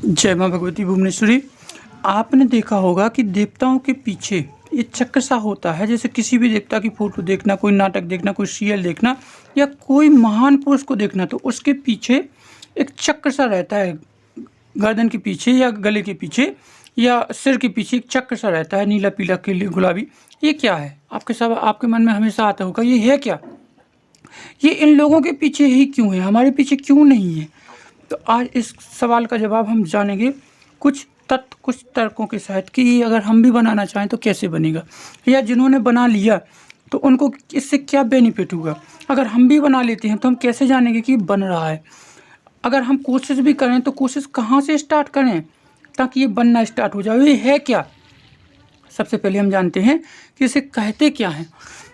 जय माँ भगवती भुवनेश्वरी। आपने देखा होगा कि देवताओं के पीछे एक चक्र सा होता है। जैसे किसी भी देवता की फोटो देखना, कोई नाटक देखना, कोई सीरियल देखना या कोई महान पुरुष को देखना, तो उसके पीछे एक चक्र सा रहता है। गर्दन के पीछे या गले के पीछे या सिर के पीछे एक चक्र सा रहता है, नीला पीला के गुलाबी। ये क्या है? आपके मन में हमेशा आता होगा, ये है क्या? ये इन लोगों के पीछे ही क्यों है, हमारे पीछे क्यों नहीं है? तो आज इस सवाल का जवाब हम जानेंगे कुछ तथ्य, कुछ तर्कों के साथ कि अगर हम भी बनाना चाहें तो कैसे बनेगा, या जिन्होंने बना लिया तो उनको इससे क्या बेनिफिट होगा। अगर हम भी बना लेते हैं तो हम कैसे जानेंगे कि बन रहा है। अगर हम कोशिश भी करें तो कोशिश कहाँ से स्टार्ट करें ताकि ये बनना स्टार्ट हो जाए। ये है क्या? सबसे पहले हम जानते हैं कि इसे कहते क्या हैं।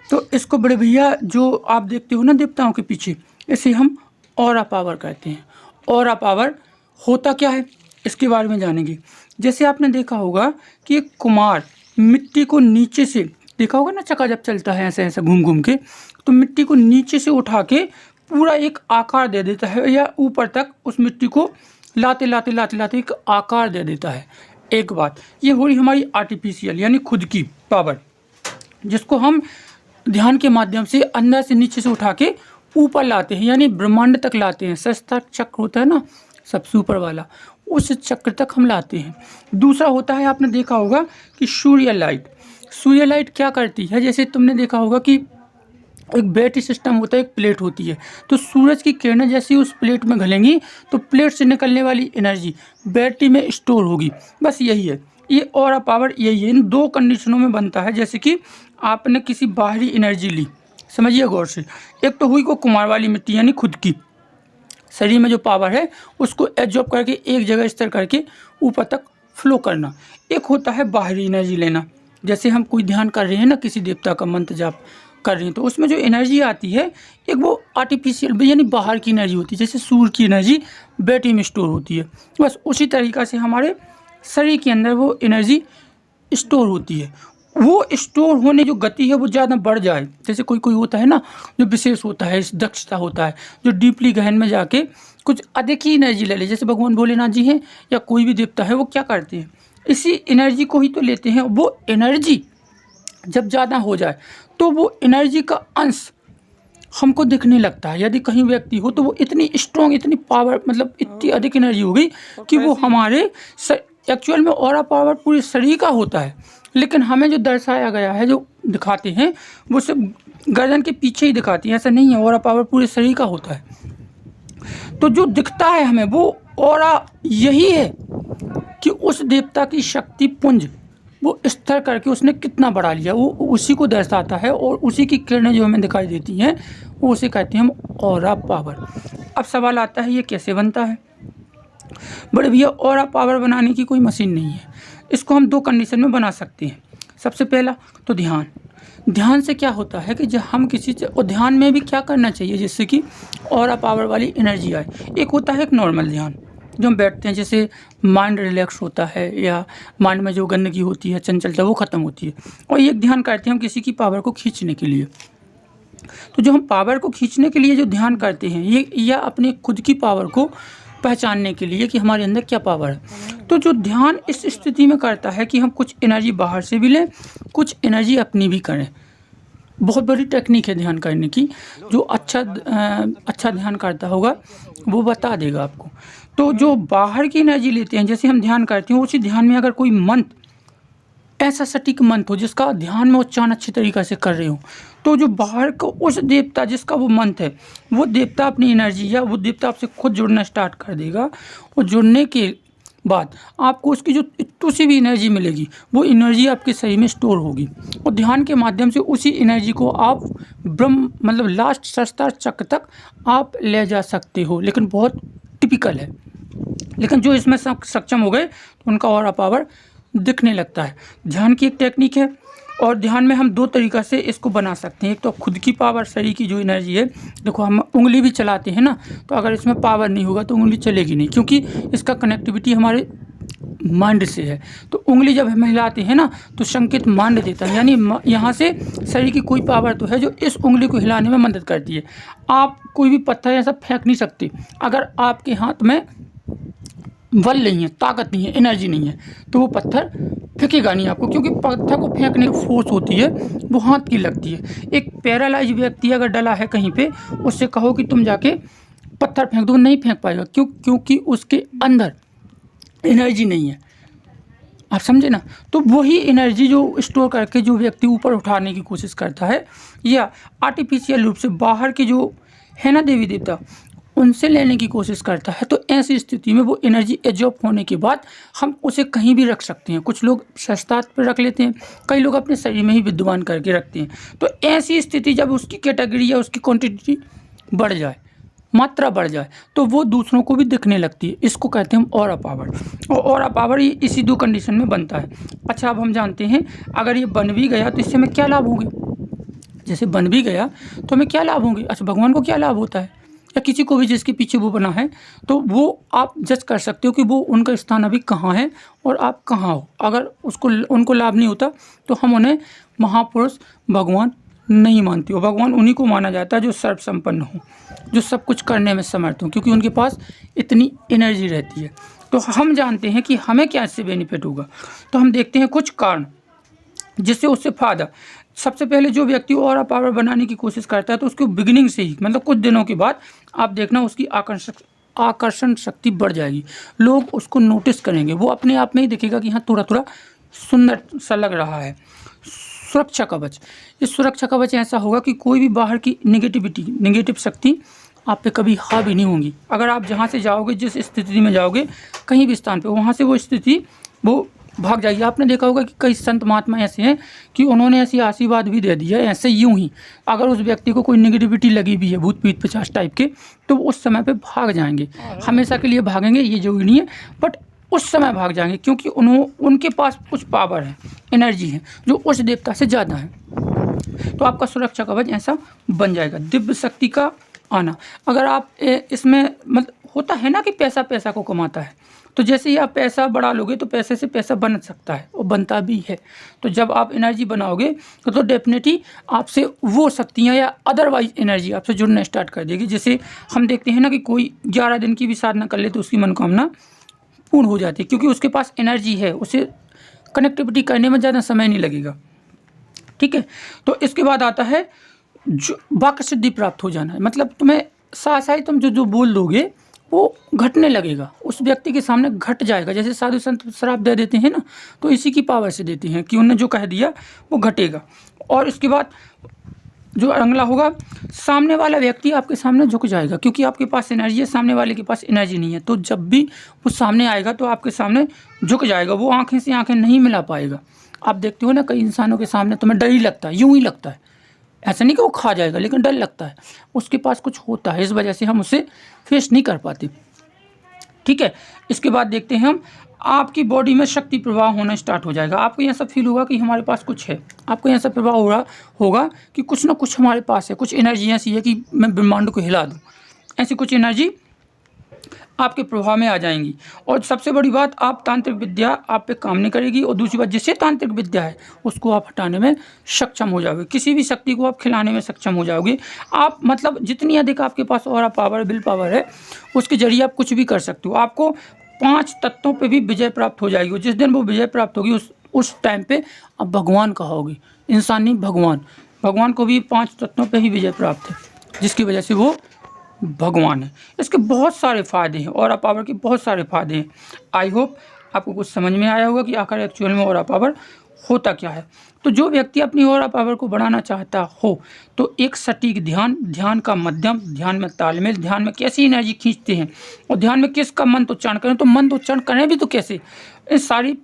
तो इसको बड़े भैया जो आप देखते हो ना देवताओं के पीछे, इसे हम ऑरा पावर कहते हैं। ऑरा पावर होता क्या है इसके बारे में जानेंगे। जैसे आपने देखा होगा कि एक कुम्हार मिट्टी को नीचे से, देखा होगा ना चक्का जब चलता है ऐसे ऐसे घूम घूम के, तो मिट्टी को नीचे से उठा के पूरा एक आकार दे देता है, या ऊपर तक उस मिट्टी को लाते लाते लाते लाते एक आकार दे देता है। एक बात ये हो रही हमारी आर्टिफिशियल यानी खुद की पावर, जिसको हम ध्यान के माध्यम से अंदर से नीचे से उठा के ऊपर लाते हैं, यानी ब्रह्मांड तक लाते हैं। सहस्त्र चक्र होता है ना सबसे ऊपर वाला, उस चक्र तक हम लाते हैं। दूसरा होता है, आपने देखा होगा कि सूर्य लाइट। सूर्य लाइट क्या करती है? जैसे तुमने देखा होगा कि एक बैटरी सिस्टम होता है, एक प्लेट होती है, तो सूरज की किरणें जैसे उस प्लेट में घलेंगी तो प्लेट से निकलने वाली एनर्जी बैटरी में स्टोर होगी। बस यही है, ये ऑरा पावर यही है। इन दो कंडीशनों में बनता है। जैसे कि आपने किसी बाहरी एनर्जी ली, समझिए गौर से, एक तो हुई को कुम्हार वाली मिट्टी यानी खुद की शरीर में जो पावर है उसको एब्जॉर्ब करके एक जगह स्थिर करके ऊपर तक फ्लो करना। एक होता है बाहरी एनर्जी लेना। जैसे हम कोई ध्यान कर रहे हैं ना, किसी देवता का मंत्र जाप कर रहे हैं, तो उसमें जो एनर्जी आती है एक वो आर्टिफिशियल यानी बाहर की एनर्जी होती है। जैसे सूर्य की एनर्जी बैटरी में स्टोर होती है, बस उसी तरीक़ा से हमारे शरीर के अंदर वो एनर्जी स्टोर होती है। वो स्टोर होने जो गति है वो ज़्यादा बढ़ जाए। जैसे कोई कोई होता है ना जो विशेष होता है, दक्षता होता है, जो डीपली गहन में जाके कुछ अधिक ही एनर्जी ले ले। जैसे भगवान भोलेनाथ जी हैं या कोई भी देवता है, वो क्या करते हैं, इसी एनर्जी को ही तो लेते हैं। वो एनर्जी जब ज़्यादा हो जाए तो वो एनर्जी का अंश हमको दिखने लगता है। यदि कहीं व्यक्ति हो तो वो इतनी स्ट्रॉन्ग, इतनी पावर, मतलब इतनी अधिक एनर्जी हो गई कि वो हमारे एक्चुअल में ऑरा पावर पूरे शरीर का होता है, लेकिन हमें जो दर्शाया गया है, जो दिखाते हैं, वो सिर्फ गर्दन के पीछे ही दिखाती है। ऐसा नहीं है, ऑरा पावर पूरे शरीर का होता है। तो जो दिखता है हमें वो ऑरा यही है कि उस देवता की शक्ति पुंज वो स्थिर करके उसने कितना बढ़ा लिया, वो उसी को दर्शाता है। और उसी की किरणें जो हमें दिखाई देती हैं वो उसे कहते हैं हम ऑरा पावर। अब सवाल आता है ये कैसे बनता है? बड़े भैया ऑरा पावर बनाने की कोई मशीन नहीं है। इसको हम दो कंडीशन में बना सकते हैं। सबसे पहला तो ध्यान। ध्यान से क्या होता है कि जब हम किसी और ध्यान में भी क्या करना चाहिए जिससे कि ऑरा पावर वाली एनर्जी आए। एक होता है एक नॉर्मल ध्यान जो हम बैठते हैं, जैसे माइंड रिलैक्स होता है या माइंड में जो गंदगी होती है, चंचलता, वो ख़त्म होती है। और एक ध्यान करते हैं हम किसी की पावर को खींचने के लिए। तो जो हम पावर को खींचने के लिए जो ध्यान करते हैं, ये या अपने खुद की पावर को पहचानने के लिए कि हमारे अंदर क्या पावर है। तो जो ध्यान इस स्थिति में करता है कि हम कुछ एनर्जी बाहर से भी लें, कुछ एनर्जी अपनी भी करें। बहुत बड़ी टेक्निक है ध्यान करने की। जो अच्छा ध्यान करता होगा वो बता देगा आपको। तो जो बाहर की एनर्जी लेते हैं, जैसे हम ध्यान करते हैं, उसी ध्यान में अगर कोई मंत्र, ऐसा सटीक मंत्र हो जिसका ध्यान में उच्चारण अच्छी तरीक़ा से कर रहे हो, तो जो बाहर को उस देवता जिसका वो मंत्र है, वो देवता अपनी एनर्जी या वो देवता आपसे खुद जुड़ना स्टार्ट कर देगा। और जुड़ने के बाद आपको उसकी जो इतनी सी भी एनर्जी मिलेगी, वो एनर्जी आपके शरीर में स्टोर होगी। और ध्यान के माध्यम से उसी एनर्जी को आप ब्रह्म मतलब लास्ट सहस्त्र चक्र तक आप ले जा सकते हो। लेकिन बहुत टिपिकल है, लेकिन जो इसमें सक्षम हो गए तो उनका ऑरा पावर दिखने लगता है। ध्यान की एक टेक्निक है, और ध्यान में हम दो तरीक़ा से इसको बना सकते हैं। एक तो खुद की पावर, शरीर की जो एनर्जी है। देखो हम उंगली भी चलाते हैं ना, तो अगर इसमें पावर नहीं होगा तो उंगली चलेगी नहीं, क्योंकि इसका कनेक्टिविटी हमारे माइंड से है। तो उंगली जब हम हिलाते हैं ना तो संकेत माइंड देता है, यानी यहाँ से शरीर की कोई पावर तो है जो इस उंगली को हिलाने में मदद करती है। आप कोई भी पत्थर ऐसा फेंक नहीं सकते। अगर आपके हाथ में बल नहीं है, ताकत नहीं है, एनर्जी नहीं है, तो वो पत्थर फेंकेगा नहीं आपको, क्योंकि पत्थर को फेंकने की फोर्स होती है वो हाथ की लगती है। एक पैरालाइज व्यक्ति अगर डला है कहीं पे, उससे कहो कि तुम जाके पत्थर फेंक दो, नहीं फेंक पाएगा। क्योंकि उसके अंदर एनर्जी नहीं है। आप समझे ना। तो वही एनर्जी जो स्टोर करके जो व्यक्ति ऊपर उठाने की कोशिश करता है, या आर्टिफिशियल रूप से बाहर के जो है ना देवी देवता, उनसे लेने की कोशिश करता है, तो ऐसी स्थिति में वो एनर्जी एब्जॉर्ब होने के बाद हम उसे कहीं भी रख सकते हैं। कुछ लोग शस्त्रास्त्र पर रख लेते हैं, कई लोग अपने शरीर में ही विद्यमान करके रखते हैं। तो ऐसी स्थिति जब उसकी कैटेगरी या उसकी क्वांटिटी बढ़ जाए, मात्रा बढ़ जाए, तो वो दूसरों को भी दिखने लगती है। इसको कहते हैं हम ऑरा पावर। और ऑरा पावर ये इसी 2 कंडीशन में बनता है। अच्छा, अब हम जानते हैं अगर ये बन भी गया तो इससे हमें क्या लाभ होंगे। जैसे बन भी गया तो हमें क्या लाभ होंगे। अच्छा, भगवान को क्या लाभ होता है, या किसी को भी जिसके पीछे वो बना है, तो वो आप जज कर सकते हो कि वो उनका स्थान अभी कहाँ है और आप कहाँ हो। अगर उनको लाभ नहीं होता तो हम उन्हें महापुरुष भगवान नहीं मानते हो। भगवान उन्हीं को माना जाता है जो सर्वसंपन्न हो, जो सब कुछ करने में समर्थ हो, क्योंकि उनके पास इतनी एनर्जी रहती है। तो हम जानते हैं कि हमें क्या इससे बेनिफिट होगा। तो हम देखते हैं कुछ कारण जिससे उससे फायदा। सबसे पहले जो व्यक्ति ऑरा पावर बनाने की कोशिश करता है, तो उसको बिगिनिंग से ही, मतलब कुछ दिनों के बाद आप देखना उसकी आकर्षण शक्ति बढ़ जाएगी। लोग उसको नोटिस करेंगे, वो अपने आप में ही दिखेगा कि हाँ थोड़ा थोड़ा सुंदर सा लग रहा है। सुरक्षा कवच, ये सुरक्षा कवच ऐसा होगा कि कोई भी बाहर की नेगेटिव शक्ति आप पे कभी हावी नहीं होंगी। अगर आप जहाँ से जाओगे, जिस स्थिति में जाओगे, कहीं भी स्थान पे, वहाँ से वो स्थिति वो भाग जाएगी। आपने देखा होगा कि कई संत महात्मा ऐसे हैं कि उन्होंने ऐसी आशीर्वाद भी दे दिया है, ऐसे यूं ही। अगर उस व्यक्ति को कोई नेगेटिविटी लगी भी है, भूत पीत पिशाच टाइप के, तो उस समय पे भाग जाएंगे। हमेशा के लिए भागेंगे ये जरूरी नहीं है, बट उस समय भाग जाएंगे, क्योंकि उनके पास कुछ पावर है, एनर्जी है, जो उस देवता से ज़्यादा है। तो आपका सुरक्षा कवच ऐसा बन जाएगा। दिव्य शक्ति का आना, अगर आप इसमें मतलब होता है ना कि पैसा पैसा को कमाता है, तो जैसे ही आप पैसा बढ़ा लोगे तो पैसे से पैसा बन सकता है और बनता भी है। तो जब आप एनर्जी बनाओगे तो डेफिनेटली आपसे वो शक्तियाँ या अदरवाइज एनर्जी आपसे जुड़ना स्टार्ट कर देगी। जैसे हम देखते हैं ना कि कोई 11 दिन की भी साधना कर ले तो उसकी मनोकामना पूर्ण हो जाती है, क्योंकि उसके पास एनर्जी है, उसे कनेक्टिविटी करने में ज़्यादा समय नहीं लगेगा। ठीक है। तो इसके बाद आता है जो वाक्य सिद्धि प्राप्त हो जाना है, मतलब तुम्हें साथ तुम जो बोल दोगे वो घटने लगेगा, उस व्यक्ति के सामने घट जाएगा। जैसे साधु संत श्राप दे देते हैं ना, तो इसी की पावर से देते हैं कि उन्होंने जो कह दिया वो घटेगा। और इसके बाद जो अगला होगा, सामने वाला व्यक्ति आपके सामने झुक जाएगा, क्योंकि आपके पास एनर्जी है, सामने वाले के पास एनर्जी नहीं है। तो जब भी वो सामने आएगा तो आपके सामने झुक जाएगा, वो आंखें से आंखें नहीं मिला पाएगा। आप देखते हो ना कई इंसानों के सामने तुम्हें डर ही लगता है, यूं ही लगता है, ऐसा नहीं कि वो खा जाएगा, लेकिन डर लगता है, उसके पास कुछ होता है, इस वजह से हम उसे फेस नहीं कर पाते। ठीक है। इसके बाद देखते हैं हम, आपकी बॉडी में शक्ति प्रवाह होना स्टार्ट हो जाएगा। आपको ऐसा फील होगा कि हमारे पास कुछ है, आपको ऐसा प्रवाह हो रहा होगा कि कुछ ना कुछ हमारे पास है, कुछ एनर्जी ऐसी है कि मैं ब्रह्मांड को हिला दूँ, ऐसी कुछ एनर्जी आपके प्रभाव में आ जाएंगी। और सबसे बड़ी बात, आप तांत्रिक विद्या आप पे काम नहीं करेगी, और दूसरी बात, जिससे तांत्रिक विद्या है उसको आप हटाने में सक्षम हो जाओगे, किसी भी शक्ति को आप खिलाने में सक्षम हो जाओगे। आप मतलब जितनी अधिक आपके पास और पावर, विल पावर है, उसके जरिए आप कुछ भी कर सकते हो। आपको 5 तत्वों पे भी विजय प्राप्त हो जाएगी। जिस दिन वो विजय प्राप्त होगी उस टाइम पे आप भगवान कहोगे, इंसान नहीं, भगवान को भी 5 तत्वों पे ही विजय प्राप्त है, जिसकी वजह से वो भगवान है। इसके बहुत सारे फ़ायदे हैं, ऑरा पावर के बहुत सारे फ़ायदे हैं। आई होप आपको कुछ समझ में आया होगा कि आखिर एक्चुअल में ऑरा पावर होता क्या है। तो जो व्यक्ति अपनी ऑरा पावर को बढ़ाना चाहता हो, तो एक सटीक ध्यान का मध्यम, ध्यान में तालमेल, ध्यान में कैसी एनर्जी खींचते हैं, और ध्यान में किसका मंत्र उच्चारण करें, तो मंत्र उच्चारण करें भी तो कैसे, इस सारी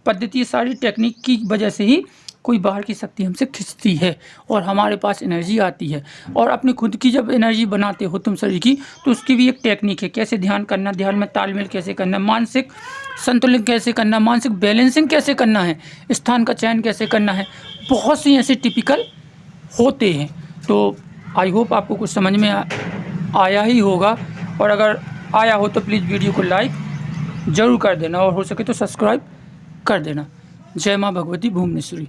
पद्धति, सारी टेक्निक की वजह से ही कोई बाहर की शक्ति हमसे खिंचती है और हमारे पास एनर्जी आती है। और अपनी खुद की जब एनर्जी बनाते हो तुम शरीर की, तो उसकी भी एक टेक्निक है, कैसे ध्यान करना, ध्यान में तालमेल कैसे करना, मानसिक संतुलन कैसे करना, मानसिक बैलेंसिंग कैसे करना है, स्थान का चयन कैसे करना है, बहुत सी ऐसे टिपिकल होते हैं। तो आई होप आपको कुछ समझ में आया ही होगा, और अगर आया हो तो प्लीज़ वीडियो को लाइक ज़रूर कर देना, और हो सके तो सब्सक्राइब कर देना। जय माँ भगवती भुवनेश्वरी।